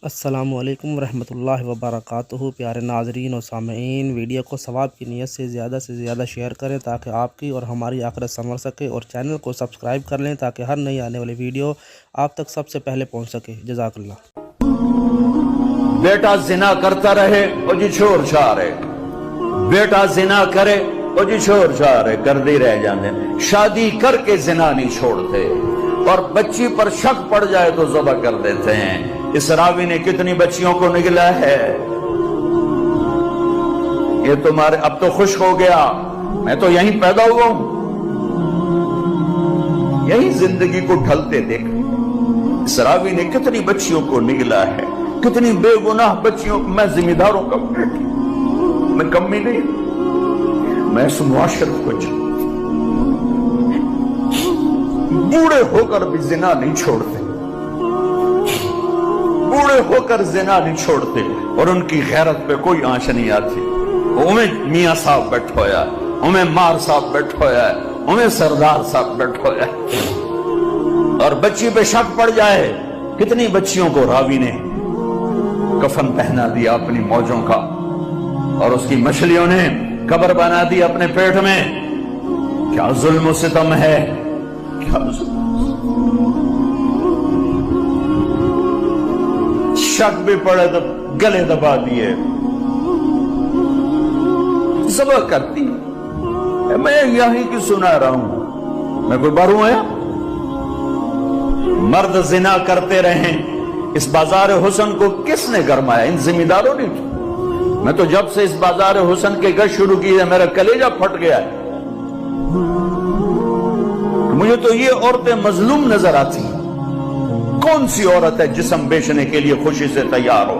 السلام علیکم ورحمۃ اللہ وبرکاتہ۔ پیارے ناظرین و سامعین، ویڈیو کو ثواب کی نیت سے زیادہ شیئر کریں تاکہ آپ کی اور ہماری آخرت سنور سکے، اور چینل کو سبسکرائب کر لیں تاکہ ہر نئی آنے والی ویڈیو آپ تک سب سے پہلے پہنچ سکے۔ جزاک اللہ۔ بیٹا زنا کرتا رہے او جی چھوڑ چھارے، بیٹا زنا کرے او جی چھوڑ چھارے، کردی رہ جانے، شادی کر کے زنا نہیں چھوڑتے، اور بچی پر شک پڑ جائے تو ذبح کر دیتے ہیں۔ اس راوی نے کتنی بچیوں کو نگلا ہے، یہ تمہارے اب تو خشک ہو گیا، میں تو یہیں پیدا ہوا ہوں، یہیں زندگی کو ڈھلتے دیکھ۔ اس راوی نے کتنی بچیوں کو نگلا ہے، کتنی بے گناہ بچیوں کو۔ میں ذمہ داروں کا بیٹا، میں کمی نہیں، میں اس معاشرت کو بوڑھے ہو کر بھی زنا نہیں چھوڑتے، بوڑھے ہو کر زنا نہیں چھوڑتے، اور ان کی غیرت پہ کوئی آنچ نہیں آتی۔ انہیں میاں صاحب بیٹھ ہویا ہے، انہیں مار صاحب بیٹھ ہویا ہے، انہیں سردار صاحب بیٹھ ہویا ہے، اور بچی پہ شک پڑ جائے۔ کتنی بچیوں کو راوی نے کفن پہنا دیا اپنی موجوں کا، اور اس کی مچھلیوں نے قبر بنا دی اپنے پیٹ میں۔ کیا ظلم و ستم ہے، کیا ظلم۔ شک بھی پڑے تو گلے دبا دیے، ذبح کرتی۔ میں یہی کی سنا رہا ہوں، میں کوئی باروں آیا؟ مرد زنا کرتے رہیں، اس بازار حسن کو کس نے گرمایا؟ ان ذمہ داروں نے۔ میں تو جب سے اس بازار حسن کے گشت شروع کی ہے میرا کلیجہ پھٹ گیا ہے۔ مجھے تو یہ عورتیں مظلوم نظر آتی ہیں۔ کون سی عورت ہے جسم بیچنے کے لیے خوشی سے تیار ہو؟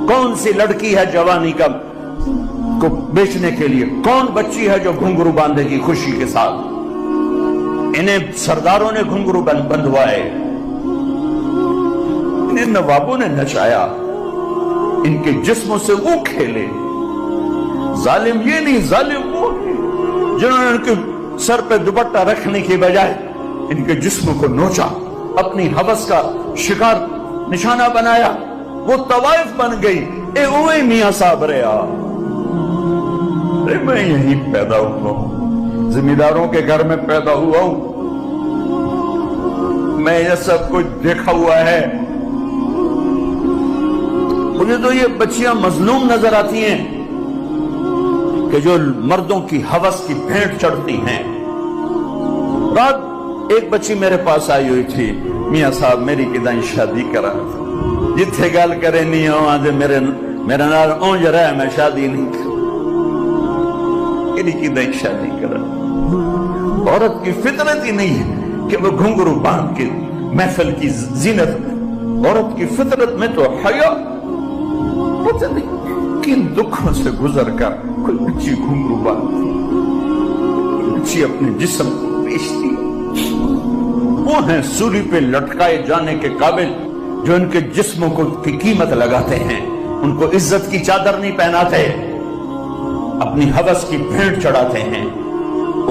کون سی لڑکی ہے جوانی کا کو بیچنے کے لیے؟ کون بچی ہے جو گھنگرو باندھے گی خوشی کے ساتھ؟ انہیں سرداروں نے گھنگرو بندھوائے، انہیں نوابوں نے نچایا، ان کے جسموں سے وہ کھیلے۔ ظالم یہ نہیں، ظالم وہ جنہوں نے ان کے سر پہ دوپٹہ رکھنے کی بجائے ان کے جسم کو نوچا، اپنی ہوس کا شکار نشانہ بنایا، وہ طوائف بن گئی۔ اے اوے میاں صاحب رہا، میں یہیں پیدا ہوا ہوں، ذمہ داروں کے گھر میں پیدا ہوا ہوں، میں یہ سب کچھ دیکھا ہوا ہے۔ مجھے تو یہ بچیاں مظلوم نظر آتی ہیں کہ جو مردوں کی ہوس کی بھینٹ چڑھتی ہیں۔ رات ایک بچی میرے پاس آئی ہوئی تھی، میاں صاحب میری کدائیں شادی کرا، جتھے گل کرے نہیں ہوں دے میرے نال اونج رہے، میں شادی نہیں کر، کدائیں شادی کرا۔ عورت کی فطرت ہی نہیں ہے کہ وہ گھنگرو باندھ کے محفل کی زینت۔ عورت کی فطرت میں تو حیا، پتہ نہیں کن دکھوں سے گزر کر کوئی بچی گھنگرو باندھتی، بچی اپنے جسم کو بیچتی۔ وہ ہیں سولی پہ لٹکائے جانے کے قابل جو ان کے جسموں کو کی قیمت لگاتے ہیں، ان کو عزت کی چادر نہیں پہناتے، اپنی ہوس کی بھینٹ چڑھاتے ہیں۔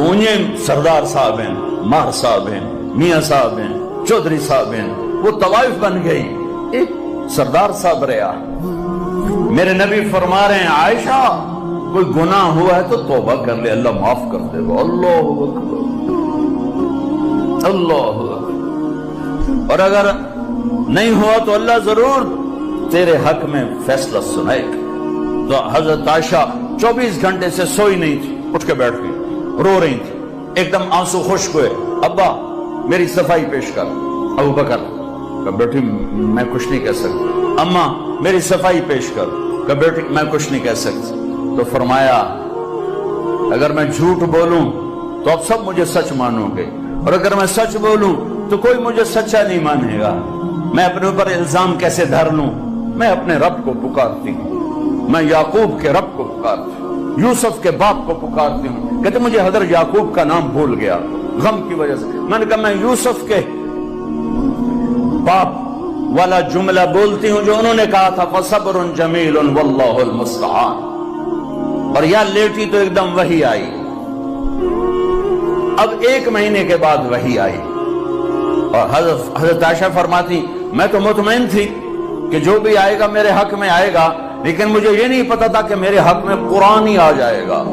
انہیں سردار صاحب ہیں، مار صاحب ہیں، میاں صاحب ہیں، چودھری صاحب ہیں، وہ طوائف بن گئی۔ ایک سردار صاحب رہا۔ میرے نبی فرما رہے ہیں عائشہ کوئی گناہ ہوا ہے تو توبہ کر لے، اللہ معاف کر دے گا۔ اللہ اکبر، اللہ اکبر۔ اور اگر نہیں ہوا تو اللہ ضرور تیرے حق میں فیصلہ سنائے گا۔ تو حضرت عائشہ 24 گھنٹے سے سوئی نہیں تھی، اٹھ کے بیٹھ گئی، رو رہی تھی، ایک دم آنسو خشک ہوئے۔ ابا میری صفائی پیش کر۔ ابو بکر کہ بیٹی میں کچھ نہیں کہہ سکتا۔ اماں میری صفائی پیش کر۔ کہ بیٹی میں کچھ نہیں کہہ سکتا۔ تو فرمایا اگر میں جھوٹ بولوں تو اب سب مجھے سچ مانو گے، اور اگر میں سچ بولوں تو کوئی مجھے سچا نہیں مانے گا۔ میں اپنے اوپر الزام کیسے دھر لوں؟ میں اپنے رب کو پکارتی ہوں، میں یعقوب کے رب کو پکارتی ہوں، یوسف کے باپ کو پکارتی ہوں۔ کہتے مجھے حضرت یعقوب کا نام بھول گیا غم کی وجہ سے۔ میں نے کہا میں یوسف کے باپ والا جملہ بولتی ہوں جو انہوں نے کہا تھا فصبر جمیل واللہ المستعان، اور یا لیٹی تو ایک دم وحی آئی۔ اب 1 مہینے کے بعد وحی آئی، اور حضرت عائشہ فرماتی میں تو مطمئن تھی کہ جو بھی آئے گا میرے حق میں آئے گا، لیکن مجھے یہ نہیں پتا تھا کہ میرے حق میں قرآن ہی آ جائے گا۔